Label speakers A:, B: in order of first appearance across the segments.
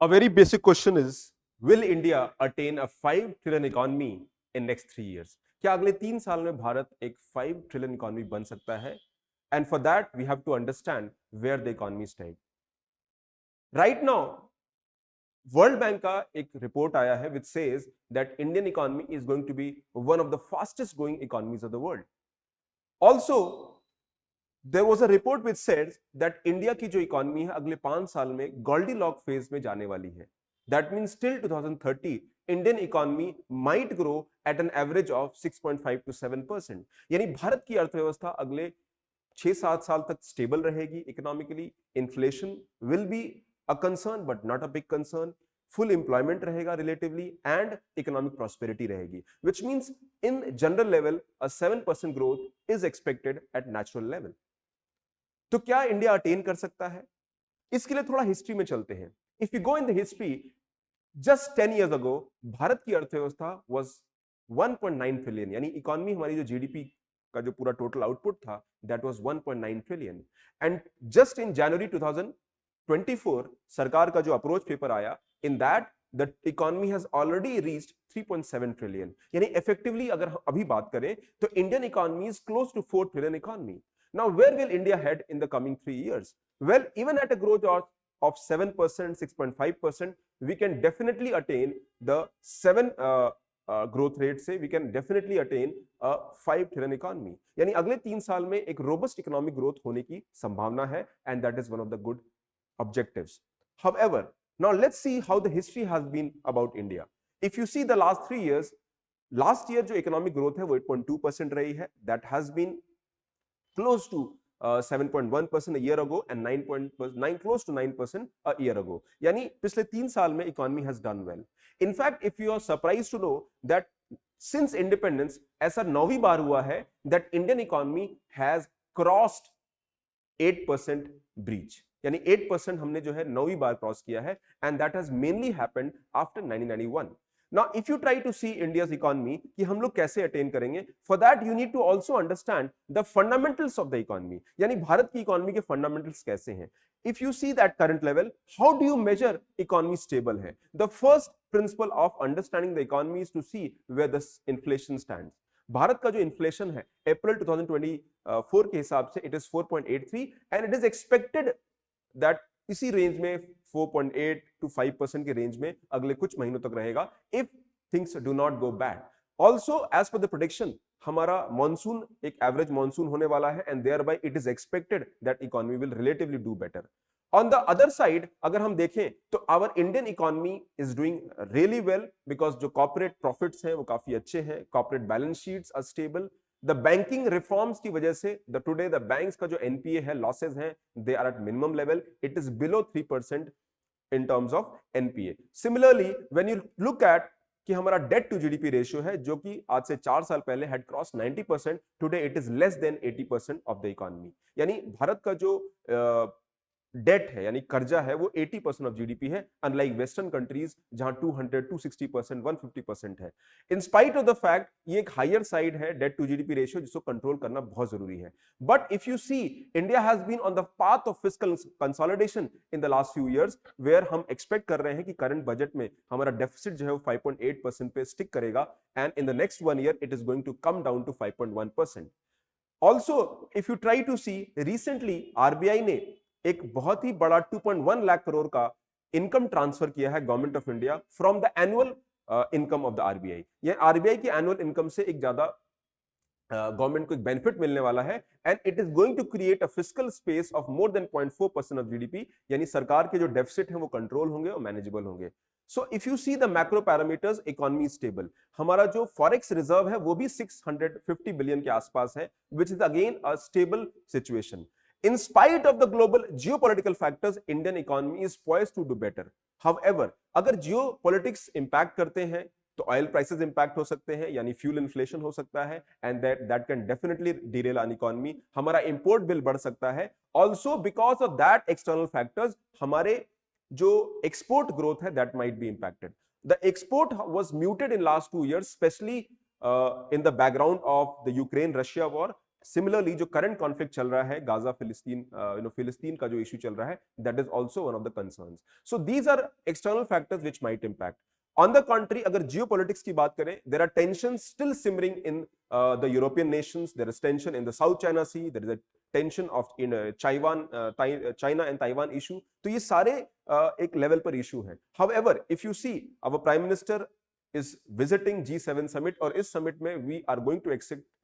A: A very basic question is, will India attain a 5 trillion economy in next 3 years? क्या अगले 3 साल में भारत एक 5 ट्रिलियन इकोनॉमी बन सकता है? And for that, we have to understand where the economy stands. Right now, world bank का एक रिपोर्ट आया है which says that Indian economy is going to be one of the fastest growing economies of the world. Also, there was a report which says that India की जो economy है अगले 5 साल में गोल्डीलॉक फेज में जाने वाली है. That means till 2030, Indian economy might grow at an average of 6.5 to 7%. यानी भारत की अर्थव्यवस्था अगले 6-7 साल तक स्टेबल रहेगी economically. Inflation will be a concern but not a big concern. Full employment रहेगा relatively and economic prosperity रहेगी, which means in general level a 7% growth is expected at natural level. तो क्या इंडिया अटेन कर सकता है? इसके लिए थोड़ा हिस्ट्री में चलते हैं. If you go in the history, just 10 years ago Bharat की अर्थव्यवस्था was 1.9 ट्रिलियन, यानी इकोनॉमी हमारी जो जीडीपी का जो पूरा टोटल आउटपुट था that was 1.9 trillion. And just in January 2024 सरकार का जो अप्रोच पेपर आया, in that the economy has already reached 3.7 trillion. यानी इफेक्टिवली अगर हम अभी बात करें तो Indian economy is close to 4 trillion economy. Now where will India head in the coming 3 years? Well, even at a growth of 7%, 6.5%, we can definitely attain the 7 growth rate से we can definitely attain a 5 trillion economy. यानी अगले 3 साल में एक robust economic growth होने की संभावना है, and that is one of the good objectives. However, now let's see how the history has been about India. If you see the last 3 years, last year जो economic growth है वो 8.2% रही है. That has been close to 7.1% a year ago and 9.9 close to 9% a year ago. यानी पिछले 3 साल में economy has done well. In fact, if you are surprised to know that since independence ऐसा 9वीं बार हुआ है that Indian economy has crossed 8% breach. यानी 8% हमने जो है 9वीं बार क्रॉस किया है, and that has mainly happened after 1991. Now, if you try to see India's economy कि हम लोग कैसे अटेन करेंगे, for that you need to also understand the fundamentals of the economy. यानी भारत की इकोनॉमी के फंडामेंटल्स कैसे हैं. If you see that current level, how do you measure economy stable है? The first principle of understanding the economy is to see where the inflation stands. Bharat का जो inflation है अप्रैल 2024 के हिसाब से it is 4.83 and it is expected that इसी range में 4.8 to 5% के रेंज में अगले कुछ महीनों तक रहेगा if things do not go bad. Also, as per the prediction, हमारा मॉनसून एक एवरेज मॉनसून होने वाला है and thereby it is expected that economy will relatively do better. On the other side, अगर हम देखें तो our Indian economy is doing really well because जो corporate profits हैं वो काफी अच्छे हैं, corporate balance sheets are stable. The banking reforms की वजह से today the banks का जो NPA है, losses हैं, they are at minimum level. It is below 3% in terms of NPA. Similarly, when you look at कि हमारा डेट टू जीडीपी रेशियो है जो कि आज से 4 साल पहले had cross 90%, today it is less than 80% of the economy. यानी भारत का जो डेट है यानी कर्जा है वो 80% ऑफ जीडीपी है, अनलाइक वेस्टर्न कंट्रीज जहां 200, 260%, 150% है. In spite of the fact ये एक हायर साइड है डेट टू जीडीपी रेशियो जिसको कंट्रोल करना बहुत जरूरी है. But if you see, India has been on the path of fiscal consolidation in the last few years, where हम expect कर रहे हैं कि करंट बजट में हमारा डेफिसिट जो है वो 5.8% पे स्टिक करेगा, and in the next 1 year it is going to come down to 5.1%. Also if you try to see, recently RBI ने एक बहुत ही बड़ा 2.1 लाख करोड़ का इनकम ट्रांसफर किया है government of India from the annual income of the RBI. ये RBI की annual income से एक ज्यादा गवर्नमेंट को एक बेनिफिट मिलने वाला है, and it is going to create a fiscal space of more than 0.4% of GDP. यानी सरकार के जो डेफिसिट है वो कंट्रोल होंगे और मैनेजेबल होंगे. So if you see the macro parameters, economy stable. हमारा जो फॉरेक्स रिजर्व है वो भी 650 बिलियन के आसपास है, which is again a stable situation. In spite of the global geopolitical factors, Indian economy is poised to do better. However, अगर geopolitics impact करते हैं तो oil prices impact हो सकते हैं, यानी fuel inflation हो सकता है, and that can definitely derail an economy. हमारा import bill बढ़ सकता है. Also, because of that external factors, हमारे जो export growth है that might be impacted. The export was muted in last 2 years, especially in the background of the Ukraine-Russia war. Similarly जो current conflict चल रहा है गाजा फिलिस्तीन फिलिस्तीन का जो इश्यू चल रहा है, that is also one of the concerns. So these are external factors which might impact. On the country, अगर जियोपॉलिटिक्स की बात करें, there are tensions still simmering in the European nations. There is tension in the South China Sea, there is a tension of in China and Taiwan issue. तो ये सारे एक level पर issue है. However if you see, our prime minister is visiting G7 summit, और इस summit में we are going to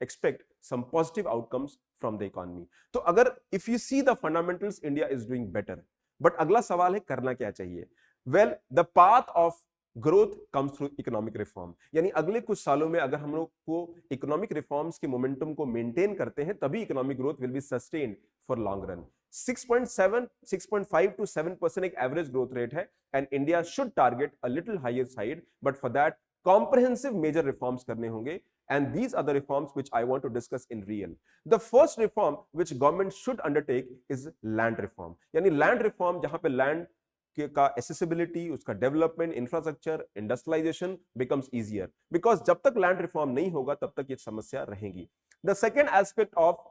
A: expect some positive outcomes from the economy. तो अगर if you see the fundamentals, India is doing better. But अगला सवाल है करना क्या चाहिए? Well, the path of growth comes through economic reform. यानी अगले कुछ सालों में अगर हम लोग को इकोनॉमिक रिफॉर्म्स के मोमेंटम को मेंटेन करते हैं, तभी economic growth will be sustained for long run. 6.7, 6.5 to 7% एक एवरेज ग्रोथ रेट है, and India should target a little higher side, but for that comprehensive major reforms करने होंगे, and these are the reforms which I want to discuss in real. The first reform which government should undertake is land reform. यानी land reform जहां पे land का accessibility, उसका development, infrastructure, industrialization becomes easier. Because जब तक land reform नहीं होगा तब तक ये समस्या रहेगी. The second aspect of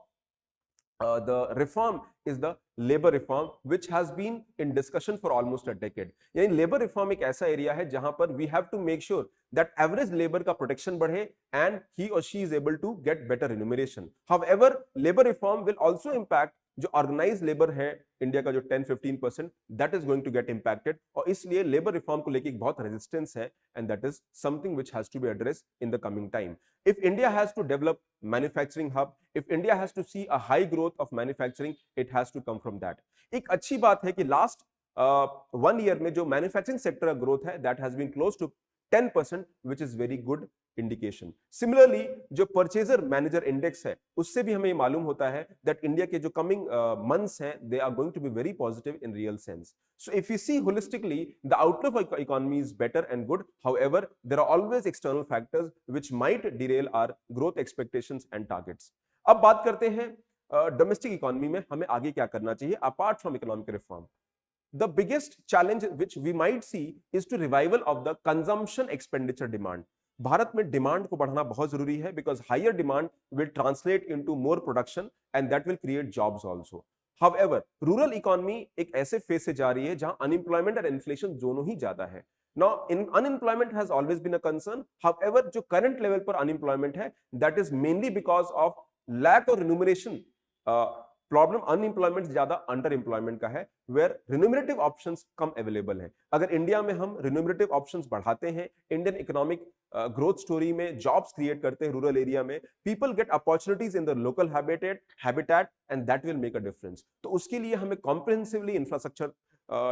A: the reform is the labor reform, which has been in discussion for almost a decade. यानी labor reform एक ऐसा एरिया है जहां पर we have to make sure that average labor का protection बढ़े and he or she is able to get better remuneration. However, labor reform will also impact जो organised labour है इंडिया का, जो 10-15%, that is going to get impacted. और इसलिए labour reform को लेके एक बहुत रेजिस्टेंस है, and that is something which has to be addressed in the coming time. If India has to develop manufacturing hub, if India has to see a high growth of manufacturing, it has to come from that. एक अच्छी बात है कि last 1 year में जो manufacturing sector का growth है, that has been close to 10%, which is very good indication. Similarly, जो परचेजर मैनेजर इंडेक्स है, उससे भी हमें ये मालूम होता है that इंडिया के जो कमिंग मंथ्स हैं, they are going to be very positive in real sense. So if you see holistically, the outlook of economy is better and good. However, there are always external factors which might derail our growth expectations and targets. अब बात करते हैं domestic economy में हमें आगे क्या करना चाहिए apart from economic reform. The biggest challenge which we might see is to revival of the consumption expenditure demand. Bharat में डिमांड को बढ़ाना बहुत जरूरी है, because higher demand will translate into more production and that will create jobs also. However, rural economy एक ऐसे phase से जा रही है जहां अनएम्प्लॉयमेंट और इन्फ्लेशन दोनों ही ज्यादा है. Now, unemployment has always been a concern. However, जो current level पर unemployment है, that is mainly because of lack of remuneration. Problem unemployment ज्यादा अंडर एम्प्लॉयमेंट का है, वेयर रिन्यूमरेटिव ऑप्शंस कम अवेलेबल हैं. अगर इंडिया में हम रिन्यूमरेटिव ऑप्शंस बढ़ाते हैं, इंडियन इकोनॉमिक ग्रोथ स्टोरी में जॉब्स क्रिएट करते हैं रूरल एरिया में, people get opportunities in the local habitat and that will make a difference. तो उसके लिए हमें कॉम्प्रिहेंसिवली इंफ्रास्ट्रक्चर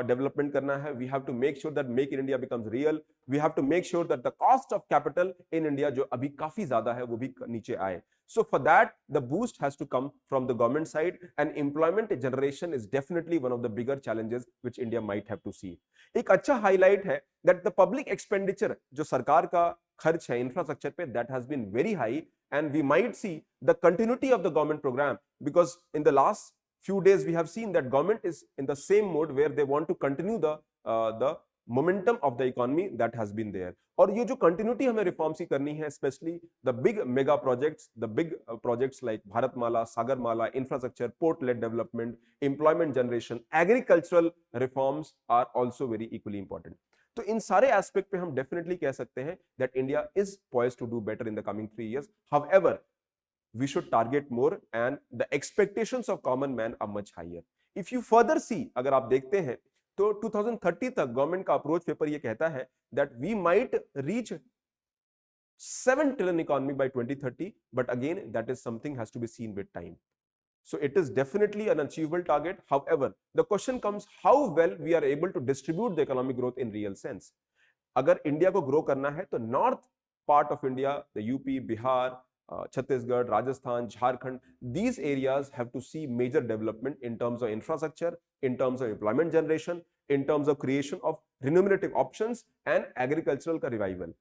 A: डेवलपमेंट करना है. We have to make sure that make in India becomes real. We have to make sure that the cost of capital in India, जो अभी काफी ज्यादा है, वो भी नीचे आए. So for that, the boost has to come from the government side, and employment generation is definitely one of the bigger challenges which India might have to see. एक अच्छा highlight है that the public expenditure, जो सरकार का खर्च है infrastructure पे, that has been very high, and we might see the continuity of the government program, because in the last few days we have seen that government is in the same mode where they want to continue the momentum of the economy that has been there. और ये जो continuity हमें reforms की करनी है, specially the big mega projects, the big projects like Bharatmala, Sagarmala, infrastructure, port led development, employment generation, agricultural reforms are also very equally important. तो इन सारे एस्पेक्ट पे हम डेफिनेटली कह सकते हैं that India is poised to do better in the coming 3 years. However, we should target more and the expectations of common man are much higher. If you further see, अगर आप देखते हैं तो 2030 तक गवर्नमेंट का अप्रोच पेपर ये कहता है that we might reach 7 trillion economy by 2030, but again that is something has to be seen with time. So it is definitely an achievable target. However, the question comes how well we are able to distribute the economic growth in real sense. अगर India को grow करना है तो north part of India, the UP, Bihar, Chhattisgarh, Rajasthan, Jharkhand, these areas have to see major development in terms of infrastructure, in terms of employment generation, in terms of creation of remunerative options and agricultural का revival.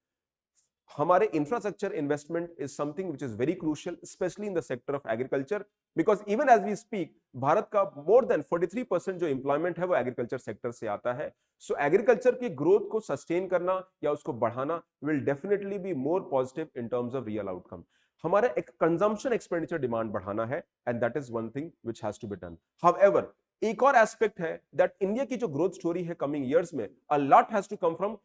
A: हमारे infrastructure investment is something which is very crucial, specially in the sector of agriculture, because even as we speak Bharat का more then 43% जो employment है वो agriculture sector से आता है. सो एग्रीकल्चर की ग्रोथ को सस्टेन करना या उसको बढ़ाना will definitely be more positive in terms of real outcome. हमारा एक कंजम्पशन एक्सपेंडिचर डिमांड बढ़ाना है, and that is one thing which has to be done. However एक और एस्पेक्ट है दैट इंडिया की जो ग्रोथ स्टोरी है कमिंग ईयर्स में, a lot has to come from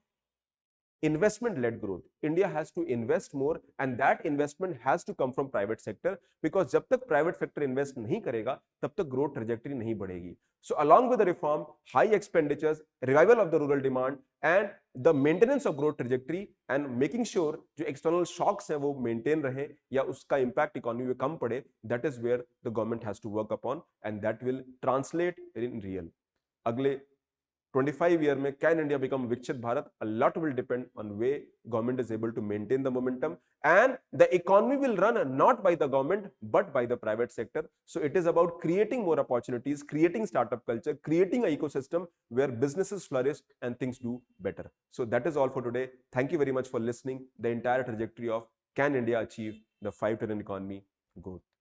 A: investment led growth. India has to invest more, and that investment has to come from private sector, because जब तक private sector invest नहीं करेगा तब तक growth trajectory नहीं बढ़ेगी. So along with the reform, high expenditures, revival of the rural demand and the maintenance of growth trajectory and making sure जो external shocks हैं वो maintain रहे या उसका impact economy में कम पड़े, that is where the government has to work upon, and that will translate in real. अगले 25 year में can India become Viksit Bharat? A lot will depend on way government is able to maintain the momentum, and the economy will run not by the government but by the private sector. So it is about creating more opportunities, creating startup culture, creating an ecosystem where businesses flourish and things do better. So that is all for today. Thank you very much for listening. The entire trajectory of can India achieve the 5 trillion economy growth.